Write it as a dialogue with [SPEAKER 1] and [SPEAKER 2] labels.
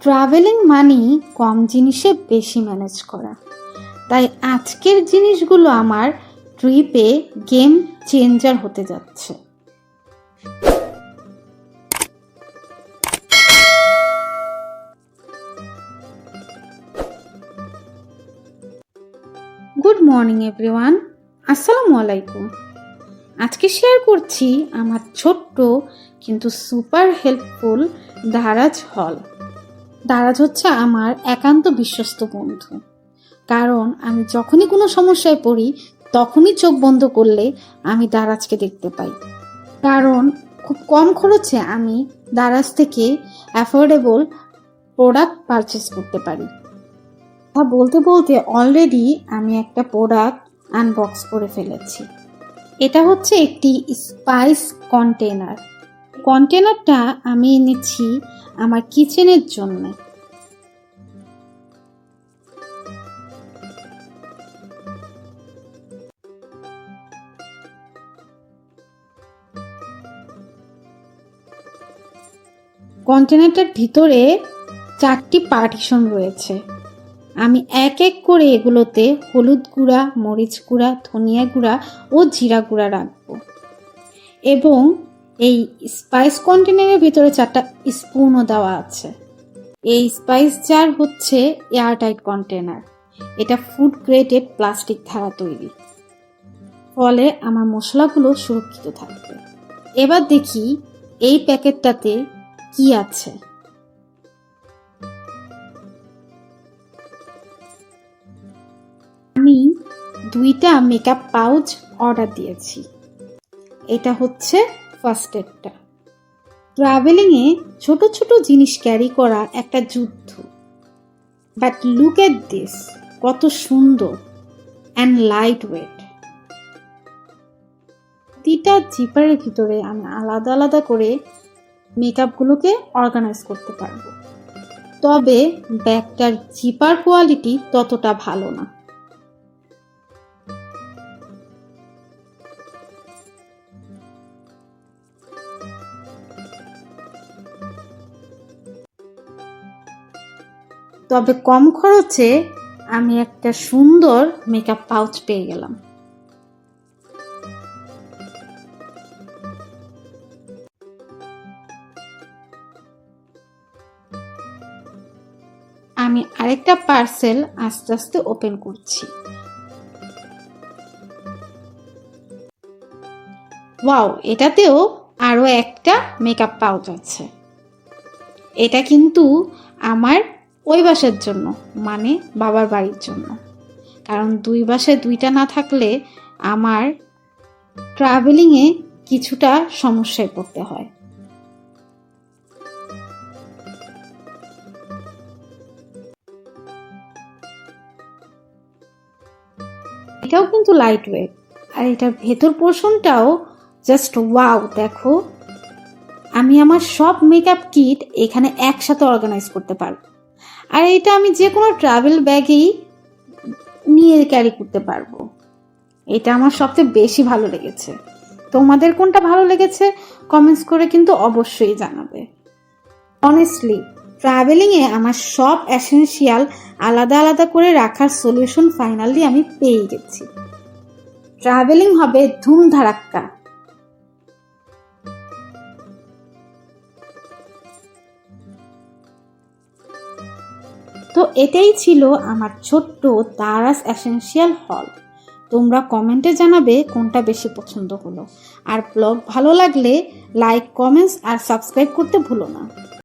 [SPEAKER 1] Travelling মানেই কম জিনিসে বেশি ম্যানেজ করা। তাই আজকের জিনিসগুলো আমার ট্রিপে গেম চেঞ্জার হতে যাচ্ছে। গুড মর্নিং এভরিওয়ান, আসসালামু আলাইকুম। আজকে শেয়ার করছি আমার ছোট্ট কিন্তু সুপার হেল্পফুল দারাজ হল। দারাজ হচ্ছে আমার একান্ত বিশ্বস্ত বন্ধু, কারণ আমি যখনই কোনো সমস্যায় পড়ি তখনই চোখ বন্ধ করলে আমি দারাজকে দেখতে পাই। কারণ খুব কম খরচে আমি দারাজ থেকে অ্যাফোর্ডেবল প্রোডাক্ট পারচেস করতে পারি। বলতে বলতে অলরেডি আমি একটা প্রোডাক্ট আনবক্স করে ফেলেছি। এটা হচ্ছে একটি স্পাইস কন্টেনার। কন্টেনারটা আমি এনেছি আমার কিচেনের জন্য। কন্টেনারটার ভিতরে 4টি পার্টিশন রয়েছে। আমি এক এক করে এগুলোতে হলুদ গুঁড়া, মরিচ গুঁড়া, ধনিয়া গুঁড়া ও জিরা গুঁড়া রাখবো। এবং এই স্পাইস কন্টেনারের ভিতরে 4টা স্পুনও দেওয়া আছে। এই স্পাইস জার হচ্ছে এয়ারটাইট কন্টেনার। এটা ফুড গ্রেডেড প্লাস্টিক দ্বারা তৈরি, ফলে আমার মশলাগুলো সুরক্ষিত থাকবে। এবার দেখি এই প্যাকেটটাতে কি আছে। আমি 2টা মেকআপ পাউচ অর্ডার দিয়েছি। এটা হচ্ছে ফার্স্ট এডটা। ট্রাভেলিংয়ে ছোট ছোট জিনিস ক্যারি করা একটা যুদ্ধ, বাট লুক এট দিস, কত সুন্দর অ্যান্ড লাইট ওয়েট। প্রতিটা জিপারের ভিতরে আমি আলাদা আলাদা করে মেকআপগুলোকে অর্গানাইজ করতে পারবো। তবে ব্যাগটার জিপার কোয়ালিটি ততটা ভালো না। তবে কম খরচে আমি একটা সুন্দর মেকআপ পাউচ পেয়ে গেলাম। আমি আরেকটা পার্সেল আস্তে আস্তে ওপেন করছি। ওয়াও, এটাতেও আরো একটা মেকআপ পাউচ আছে। এটা কিন্তু আমার ওই বাসার জন্য, মানে বাবার বাড়ির জন্য। কারণ 2 বাসায় 2টা না থাকলে আমার ট্রাভেলিংয়ে কিছুটা সমস্যায় পড়তে হয়। এটাও কিন্তু লাইট ওয়েট, আর এটার ভেতর পোর্শনটাও জাস্ট ওয়াও। দেখো, আমি আমার সব মেকআপ কিট এখানে একসাথে অর্গানাইজ করতে পারবো। আর এটা আমি যে কোনো ট্রাভেল ব্যাগেই নিয়ে ক্যারি করতে পারবো। এটা আমার সবচেয়ে বেশি ভালো লেগেছে। তোমাদের কোনটা ভালো লেগেছে কমেন্টস করে কিন্তু অবশ্যই জানাবে। অনেস্টলি ট্রাভেলিংয়ে আমার সব এসেনশিয়াল আলাদা আলাদা করে রাখার সলিউশন ফাইনালি আমি পেয়ে গেছি। ট্রাভেলিং হবে ধুমধারাক্কা। তো এটাই ছিল আমার ছোট্ট দারাজ এসেনশিয়াল হল। তোমরা কমেন্টে জানাবে কোনটা বেশি পছন্দ হলো। আর ব্লগ ভালো লাগলে লাইক, কমেন্টস আর সাবস্ক্রাইব করতে ভুলো না।